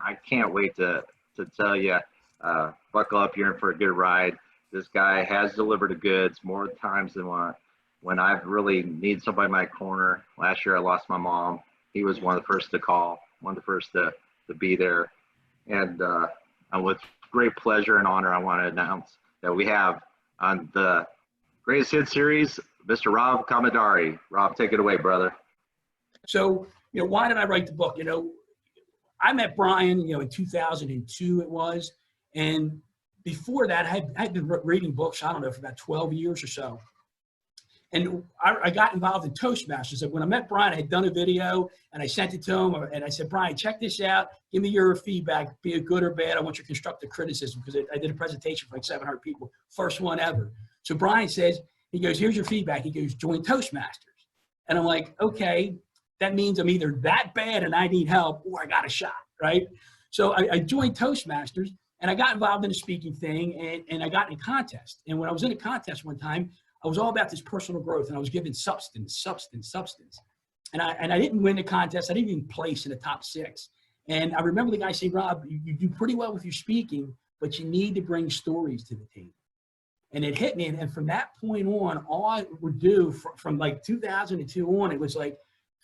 I can't wait to tell you, buckle up, you're in for a good ride. This guy has delivered the goods more times than when I've really needed somebody in my corner. Last year I lost my mom. He was one of the first to call, one of the first to be there. And with great pleasure and honor, I want to announce that we have on the Greatest Hit Series, Mr. Rob Commodari. Rob, take it away, brother. So, why did I write the book? I met Brian, in 2002 it was. And before that, I'd been reading books, I don't know, for about 12 years or so. And I got involved in Toastmasters. And when I met Brian, I had done a video and I sent it to him. And I said, Brian, check this out. Give me your feedback, be it good or bad. I want your constructive criticism, because I did a presentation for like 700 people, first one ever. So Brian says, he goes, here's your feedback. He goes, join Toastmasters. And I'm like, okay, that means I'm either that bad and I need help, or I got a shot, right? So I joined Toastmasters, and I got involved in a speaking thing, and I got in a contest. And when I was in a contest one time, I was all about this personal growth, and I was given substance. And I didn't win the contest. I didn't even place in the top 6. And I remember the guy saying, Rob, you do pretty well with your speaking, but you need to bring stories to the table. And it hit me. And from that point on, all I would do from like 2002 on, it was like,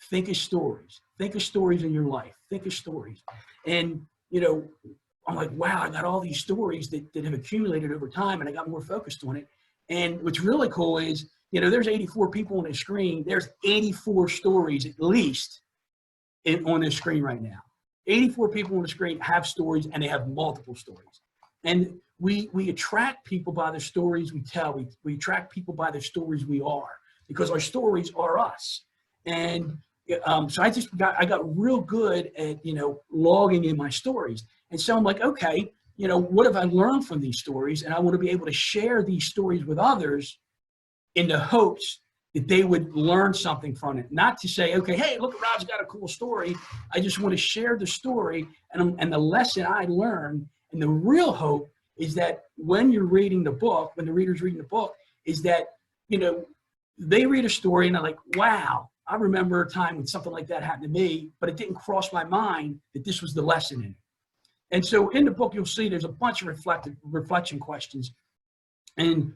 think of stories. Think of stories in your life. Think of stories. And, I'm like, wow, I got all these stories that have accumulated over time, and I got more focused on it. And what's really cool is, there's 84 people on the screen. There's 84 stories at least on this screen right now. 84 people on the screen have stories, and they have multiple stories. And we attract people by the stories we tell. We attract people by the stories we are, because our stories are us. And so I got real good at, logging in my stories. And so I'm like, okay, what have I learned from these stories? And I want to be able to share these stories with others in the hopes that they would learn something from it. Not to say, okay, hey, look, Rob's got a cool story. I just want to share the story and the lesson I learned. And the real hope is that when you're reading the book, when the reader's reading the book, is that, they read a story and they're like, wow, I remember a time when something like that happened to me, but it didn't cross my mind that this was the lesson in it. And so in the book, you'll see there's a bunch of reflection questions. And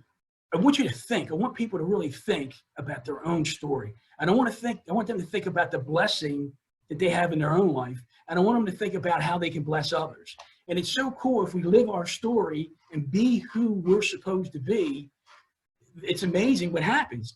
I want you to think. I want people to really think about their own story. And I want them to think about the blessing that they have in their own life. And I want them to think about how they can bless others. And it's so cool if we live our story and be who we're supposed to be. It's amazing what happens.